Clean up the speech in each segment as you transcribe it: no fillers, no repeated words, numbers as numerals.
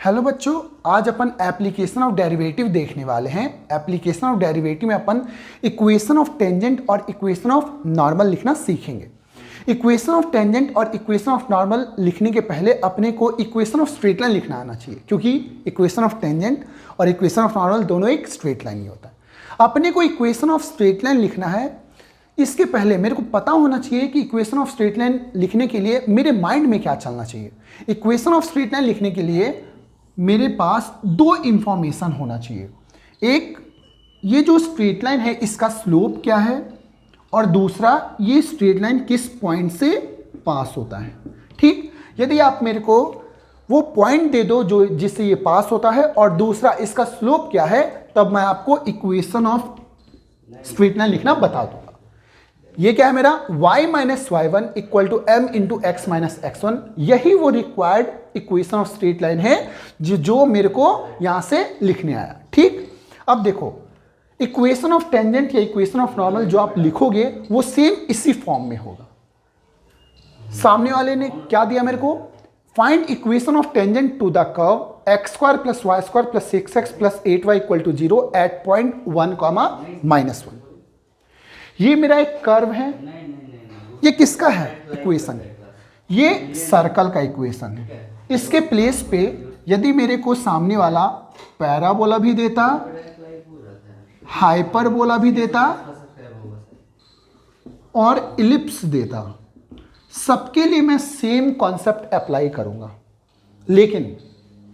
Hello बच्चों, आज अपन application of derivative देखने वाले हैं। एप्लीकेशन ऑफ डेरिवेटिव में अपन इक्वेशन ऑफ टेंजेंट और इक्वेशन ऑफ नॉर्मल लिखना सीखेंगे। इक्वेशन ऑफ टेंजेंट और इक्वेशन ऑफ नॉर्मल लिखने के पहले अपने को इक्वेशन ऑफ स्ट्रेट लाइन लिखना आना चाहिए, क्योंकि इक्वेशन ऑफ टेंजेंट और इक्वेशन ऑफ नॉर्मल दोनों एक स्ट्रेट लाइन ही होता है। अपने को इक्वेशन ऑफ स्ट्रेट लाइन लिखना है, इसके पहले मेरे को पता होना चाहिए कि इक्वेशन ऑफ स्ट्रेट लाइन लिखने के लिए मेरे माइंड में क्या चलना चाहिए। इक्वेशन ऑफ स्ट्रेट लाइन लिखने के लिए मेरे पास दो इंफॉर्मेशन होना चाहिए। एक, ये जो स्ट्रेट लाइन है इसका स्लोप क्या है, और दूसरा ये स्ट्रेट लाइन किस पॉइंट से पास होता है। ठीक, यदि आप मेरे को वो पॉइंट दे दो जो जिससे ये पास होता है और दूसरा इसका स्लोप क्या है, तब मैं आपको इक्वेशन ऑफ स्ट्रेट लाइन लिखना बता दूंगा। ये क्या है मेरा y minus y1 equal to m into x minus x1। यही वो required equation of straight line है जो मेरे को यहां से लिखने आया। ठीक, अब देखो, इक्वेशन ऑफ टेंजेंट या इक्वेशन ऑफ नॉर्मल जो आप लिखोगे वो सेम इसी फॉर्म में होगा। सामने वाले ने क्या दिया मेरे को, find equation of tangent to the curve x square plus y square plus 6x plus 8y equal to 0 at point 1, -1। ये मेरा एक कर्व है। ये किसका है इक्वेशन? ये सर्कल का इक्वेशन है। इसके प्लेस पे यदि मेरे को सामने वाला पैराबोला भी देता, हाइपरबोला भी देता और इलिप्स देता, सबके लिए मैं सेम कॉन्सेप्ट अप्लाई करूंगा। लेकिन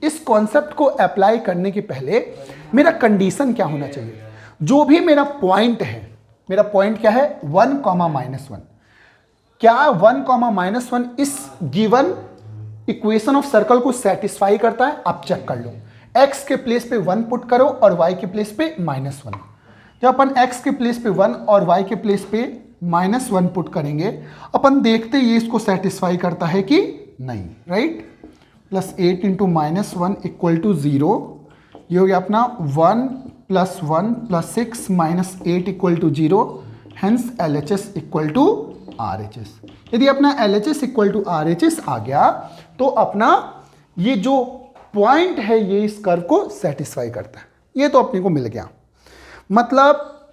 इस कॉन्सेप्ट को अप्लाई करने के पहले मेरा कंडीशन क्या होना चाहिए? जो भी मेरा पॉइंट है, मेरा पॉइंट क्या है 1, -1। क्या 1, -1 इस गिवन इक्वेशन ऑफ सर्कल को सेटिस्फाई करता है? आप चेक कर लो। x के प्लेस पे 1 पुट करो और y के प्लेस पे -1। जब अपन x के प्लेस पे 1 और y के प्लेस पे -1 पुट करेंगे, अपन देखते ये इसको सेटिस्फाई करता है कि नहीं, right. Plus 8 into -1 equal to 0। ये हो गया अपना 1 + 1 + 6 - 8 equal to 0। Hence LHS equal to RHS। यदि अपना LHS इक्वल टू RHS आ गया तो अपना ये जो पॉइंट है ये इस कर्व को सेटिस्फाई करता है। ये तो अपने को मिल गया, मतलब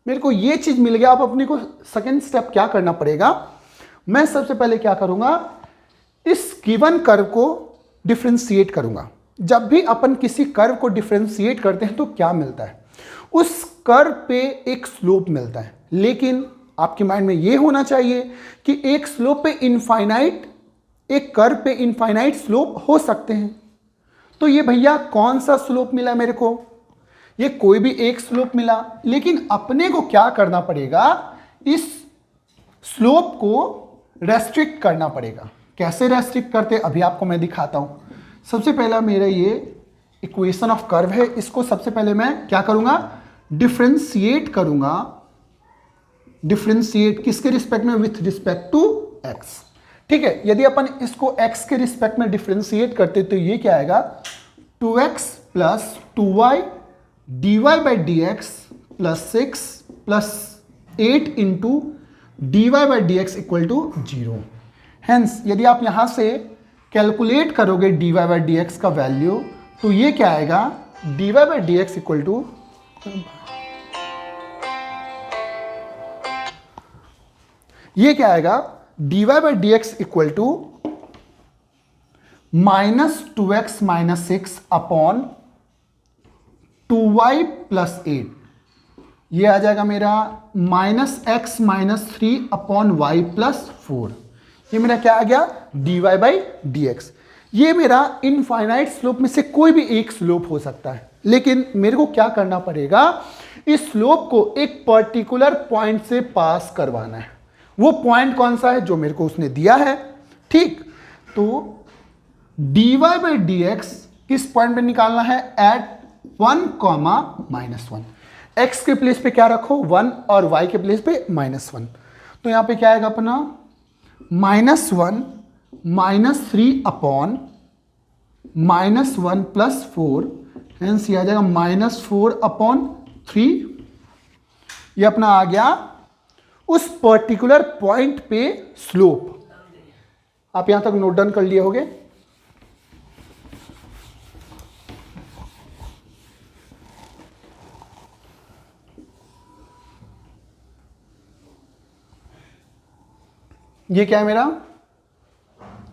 मेरे को ये चीज मिल गया। अब अपने को सेकेंड स्टेप क्या करना पड़ेगा? मैं सबसे पहले क्या करूंगा, इस गिवन कर्व को डिफरेंशिएट करूंगा। जब भी अपन किसी कर्व को डिफरेंशिएट करते हैं तो क्या मिलता है? उस कर्व पे एक स्लोप मिलता है। लेकिन आपके माइंड में ये होना चाहिए कि एक स्लोप पे इनफाइनाइट, एक कर्व पे इनफाइनाइट स्लोप हो सकते हैं। तो ये भैया कौन सा स्लोप मिला मेरे को? ये कोई भी एक स्लोप मिला। लेकिन अपने को क्या करना पड़ेगा, इस स्लोप को रेस्ट्रिक्ट करना पड़ेगा। कैसे रेस्ट्रिक्ट करते अभी आपको मैं दिखाता हूं। सबसे पहला मेरा ये इक्वेशन ऑफ कर्व है, इसको सबसे पहले मैं क्या करूंगा, डिफरेंशिएट करूंगा। डिफरेंशिएट किसके रिस्पेक्ट में? With respect to x। ठीक है, यदि अपन इसको x के रिस्पेक्ट में डिफरेंशिएट करते तो ये क्या आएगा, 2x + 2y dy/dx + 6 + 8 into dy/dx equal to 0। Hence यदि आप यहां से कैलकुलेट करोगे dy/dx का वैल्यू तो ये क्या आएगा, dy/dx इक्वल टू, ये क्या आएगा, dy/dx equal to -2x - 6 upon 2y + 8। ये आ जाएगा मेरा -x - 3 अपॉन y + 4। ये मेरा क्या आ गया, dy/dx। ये मेरा इनफाइनाइट स्लोप में से कोई भी एक स्लोप हो सकता है। लेकिन मेरे को क्या करना पड़ेगा, इस स्लोप को एक पर्टिकुलर पॉइंट से पास करवाना है। वो पॉइंट कौन सा है? जो मेरे को उसने दिया है। ठीक, तो dy/dx किस पॉइंट पे निकालना है? एट 1, -1। x के प्लेस पे क्या रखो, 1 और y के प्लेस पे -1। तो यहां पे क्या आएगा अपना -1 - 3 अपॉन -1 + 4। हेंस ये आ जाएगा -4 अपॉन 3। ये अपना आ गया उस पर्टिकुलर पॉइंट पे स्लोप। आप यहां तक नोट डाउन कर लिए होगे। ये क्या है मेरा,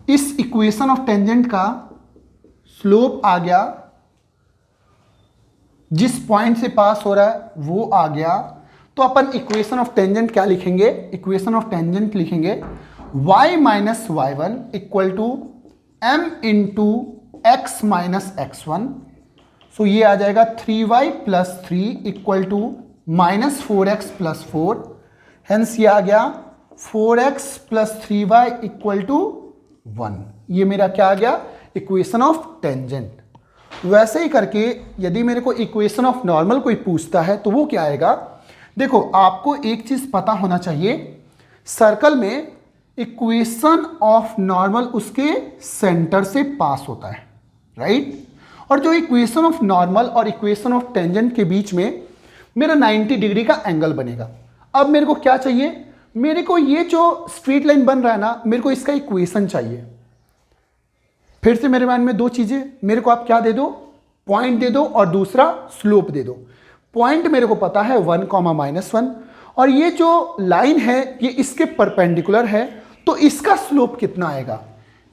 इस इक्वेशन ऑफ टेंजेंट का स्लोप आ गया, जिस पॉइंट से पास हो रहा है वो आ गया। तो अपन इक्वेशन ऑफ टेंजेंट क्या लिखेंगे, इक्वेशन ऑफ टेंजेंट लिखेंगे y minus y one equal to m into x minus x one. So ये आ जाएगा 3y plus 3 equal to minus 4x plus 4। Hence ये आ गया 4x plus 3y equal to 1। ये मेरा क्या आ गया, इक्वेशन ऑफ टेंजेंट। वैसे ही करके यदि मेरे को इक्वेशन ऑफ नॉर्मल कोई पूछता है तो वो क्या आएगा, देखो आपको एक चीज पता होना चाहिए, सर्कल में इक्वेशन ऑफ नॉर्मल उसके सेंटर से पास होता है, राइट। और जो इक्वेशन ऑफ नॉर्मल और इक्वेशन ऑफ टेंजेंट के बीच में मेरा 90 डिग्री का एंगल बनेगा। अब मेरे को क्या चाहिए, मेरे को ये जो स्ट्रेट लाइन बन रहा है ना, मेरे को इसका इक्वेशन चाहिए। फिर से मेरे माइंड में दो चीजें, मेरे को आप क्या दे दो, पॉइंट दे दो और दूसरा स्लोप दे दो। पॉइंट मेरे को पता है 1, -1 और ये जो लाइन है ये इसके परपेंडिकुलर है, तो इसका स्लोप कितना आएगा,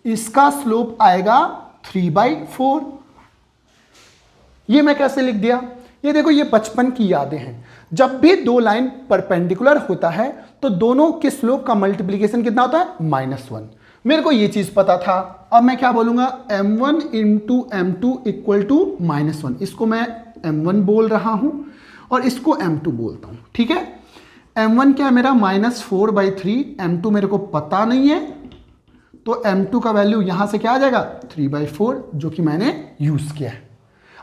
इसका स्लोप आएगा 3/4। ये मैं कैसे लिख दिया, ये देखो ये बचपन की यादें हैं। जब भी दो लाइन परपेंडिकुलर होता है तो दोनों के स्लोप का मल्टीप्लीकेशन कितना होता है, -1। मेरे को ये चीज पता था। अब मैं क्या बोलूंगा, m1 into m2 equal to -1। इसको मैं m1 बोल रहा हूं और इसको m2 बोलता हूं, ठीक है। m1 क्या है मेरा, -4/3, m2 मेरे को पता नहीं है, तो m2 का वैल्यू यहां से क्या आ जाएगा, 3/4, जो कि मैंने यूज किया है।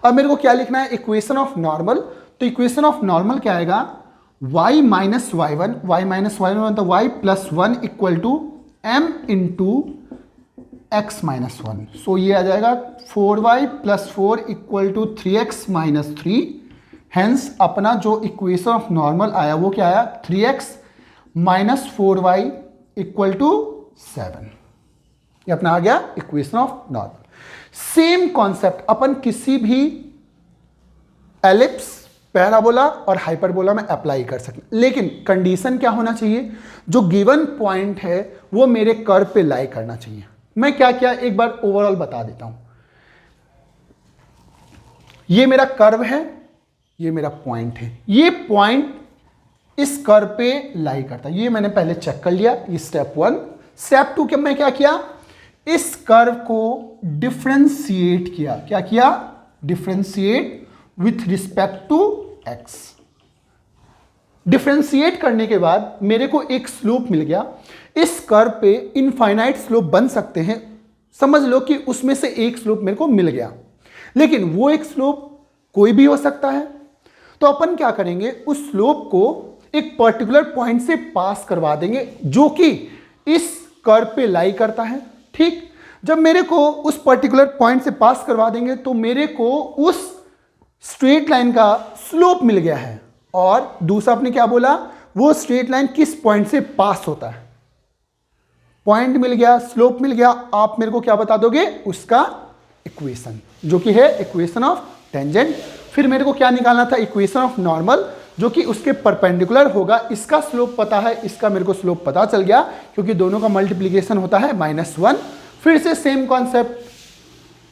अब मेरे को क्या लिखना है, इक्वेशन ऑफ नॉर्मल। तो इक्वेशन ऑफ नॉर्मल क्या आएगा, y minus y one, y minus y one मतलब y plus 1 equal to m into x minus 1। So ये आ जाएगा 4y plus 4 equal to 3x minus 3। Hence अपना जो इक्वेशन ऑफ नॉर्मल आया वो क्या आया, 3x minus 4y equal to 7। ये अपना आ गया equation of normal. Same concept अपन किसी भी एलिप्स, पैराबोला और हाइपरबोला में अप्लाई कर सकते हैं, लेकिन कंडीशन क्या होना चाहिए, जो गिवन पॉइंट है वो मेरे कर्व पे लाई करना चाहिए। मैं क्या क्या एक बार ओवरऑल बता देता हूं। ये मेरा कर्व है, ये मेरा पॉइंट है, ये पॉइंट इस कर्व पे लाई करता है, ये मैंने पहले चेक कर लिया। ये स्टेप 1। स्टेप 2 के मैं क्या किया, इस कर्व को डिफरेंशिएट किया। क्या किया, differentiate with respect to x. Differentiate करने के बाद मेरे को एक स्लोप मिल गया। इस कर्व पे इनफाइनाइट स्लोप बन सकते हैं, समझ लो कि उसमें से एक स्लोप मेरे को मिल गया, लेकिन वो एक स्लोप कोई भी हो सकता है। तो अपन क्या करेंगे, उस स्लोप को एक पर्टिकुलर पॉइंट से पास करवा देंगे जो कि इस कर्व पे लाई करता है, ठीक। जब मेरे को उस पर्टिकुलर पॉइंट से पास करवा देंगे तो मेरे को उस स्ट्रेट लाइन का स्लोप मिल गया है। और दूसरा आपने क्या बोला, वो स्ट्रेट लाइन किस पॉइंट से पास होता है, पॉइंट मिल गया, स्लोप मिल गया। आप मेरे को क्या बता दोगे, उसका इक्वेशन, जो कि है इक्वेशन ऑफ टेंजेंट। फिर मेरे को क्या निकालना था, इक्वेशन ऑफ नॉर्मल, जो कि उसके परपेंडिकुलर होगा। इसका स्लोप पता है, इसका मेरे को स्लोप पता चल गया क्योंकि दोनों का मल्टीप्लीकेशन होता है -1। फिर से सेम कॉन्सेप्ट,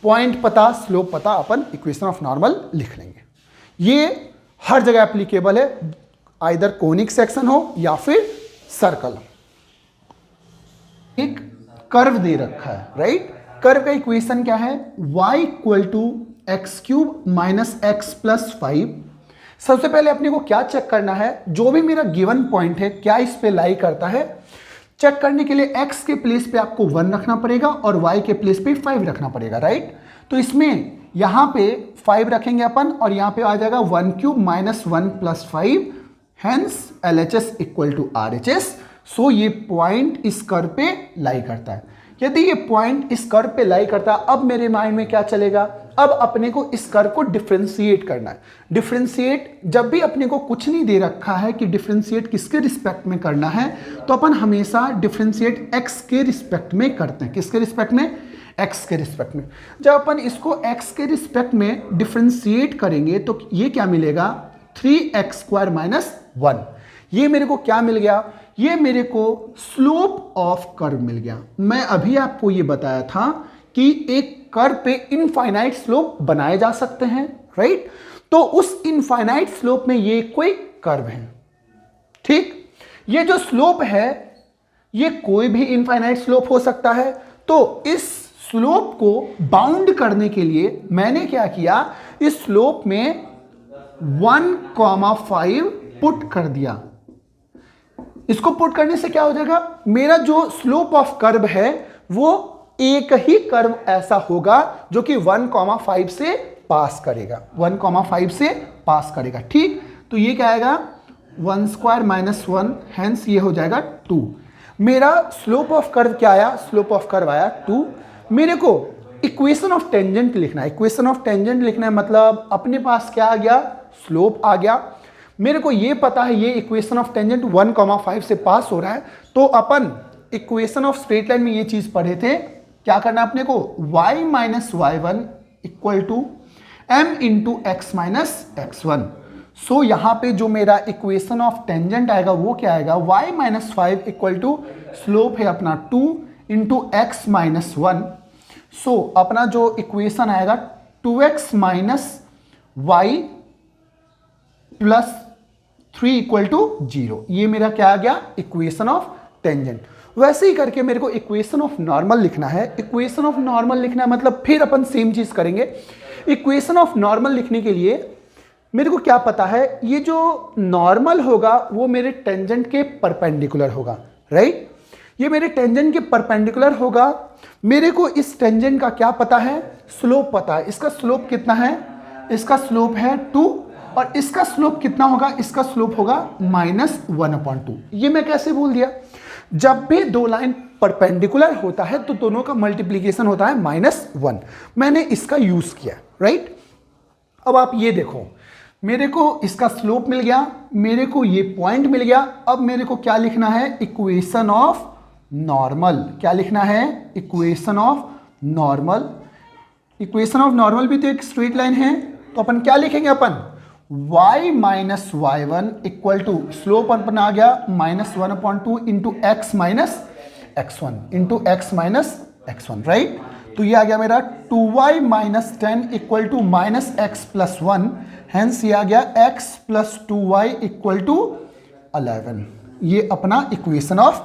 पॉइंट पता, स्लोप पता, अपन इक्वेशन ऑफ नॉर्मल लिख लेंगे। ये हर जगह एप्लीकेबल है, आइदर कोनिक सेक्शन हो या फिर सर्कल। एक कर्व दे रखा है, राइट। कर्व का इक्वेशन क्या है, y equal to x cube minus x plus 5। सबसे पहले अपने को क्या चेक करना है, जो भी मेरा गिवन पॉइंट है क्या इस पे लाई करता है। चेक करने के लिए x के प्लेस पे आपको 1 रखना पड़ेगा और y के प्लेस पे 5 रखना पड़ेगा, राइट। तो इसमें यहां पे 5 रखेंगे अपन और यहां पे आ जाएगा 1 cube minus 1 plus 5। Hence LHS equal to RHS। So ये पॉइंट इस कर्व पे लाई करता है। यदि ये पॉइंट इस कर्व पे लाई करता है, अब मेरे माइंड में क्या चलेगा, अब अपने को इस कर्व को डिफरेंशिएट करना है। डिफरेंशिएट जब भी अपने को कुछ नहीं दे रखा है कि डिफरेंशिएट किसके रिस्पेक्ट में करना है, तो अपन हमेशा डिफरेंशिएट x के रिस्पेक्ट में करते हैं। किसके रिस्पेक्ट में, x के रिस्पेक्ट में। जब अपन इसको x के रिस्पेक्ट में डिफरेंशिएट करेंगे तो ये क्या मिलेगा, 3x² - 1। ये मेरे को क्या मिल गया, ये मेरे को स्लोप ऑफ कर्व मिल गया। मैं अभी आपको ये बताया था कि एक कर्व पे इनफाइनाइट स्लोप बनाए जा सकते हैं, राइट। तो उस इनफाइनाइट स्लोप में ये कोई कर्व है, ठीक। ये जो स्लोप है ये कोई भी इनफाइनाइट स्लोप हो सकता है। तो इस स्लोप को बाउंड करने के लिए मैंने क्या किया, इस स्लोप में 1,5 पुट कर दिया। इसको पुट करने से क्या हो जाएगा, मेरा जो स्लोप ऑफ कर्व है वो एक ही कर्व ऐसा होगा जो कि 1,5 से पास करेगा, 1,5 से पास करेगा, ठीक। तो ये क्या आएगा 1 स्क्वायर माइनस 1, हेंस ये हो जाएगा 2। मेरा स्लोप ऑफ कर्व क्या आया, स्लोप ऑफ कर्व आया 2। मेरे को इक्वेशन ऑफ टेंजेंट लिखना है, इक्वेशन ऑफ टेंजेंट लिखना है मतलब अपने पास क्या आ गया, स्लोप आ गया। मेरे को ये पता है ये इक्वेशन ऑफ टेंजेंट 1,5 से पास हो रहा है। तो अपन इक्वेशन ऑफ स्ट्रेट लाइन में ये चीज पढ़े थे, क्या करना है अपने को, y minus y1 equal to m into x minus x1। So यहां पे जो मेरा इक्वेशन ऑफ टेंजेंट आएगा वो क्या आएगा, y minus 5 equal to slope है अपना 2 इंटू एक्स माइनस 1। सो अपना जो इक्वेशन आएगा 2x minus y plus 3 equal to 0। ये मेरा क्या आ गया, इक्वेशन ऑफ टेंजेंट। वैसे ही करके मेरे को इक्वेशन ऑफ नॉर्मल लिखना है। इक्वेशन ऑफ नॉर्मल लिखना है मतलब फिर अपन सेम चीज करेंगे। इक्वेशन ऑफ नॉर्मल लिखने के लिए मेरे को क्या पता है, ये जो नॉर्मल होगा वो मेरे टेंजेंट के परपेंडिकुलर होगा, राइट। ये मेरे टेंजेंट के परपेंडिकुलर होगा। मेरे को इस टेंजेंट का क्या पता है, स्लोप पता है। इसका स्लोप कितना है, इसका स्लोप है 2 और इसका स्लोप कितना होगा, इसका स्लोप होगा -1/2। ये मैं कैसे बोल दिया, जब भी दो लाइन परपेंडिकुलर होता है तो दोनों का मल्टीप्लीकेशन होता है -1। मैंने इसका यूज किया, राइट। अब आप ये देखो, मेरे को इसका स्लोप मिल गया, मेरे को ये पॉइंट मिल गया। अब मेरे को क्या लिखना है, इक्वेशन ऑफ नॉर्मल। क्या लिखना है, equation of normal. Equation of normal भी तो एक स्ट्रेट लाइन है, तो अपन क्या लिखेंगे, अपन y minus y1 equal to slope अपन आ गया -1/2 into x minus x1 into x minus x1, right. तो ये आ गया मेरा 2y minus 10 equal to minus x plus 1। Hence ये आ गया x plus 2y equal to 11। ये अपना इक्वेशन ऑफ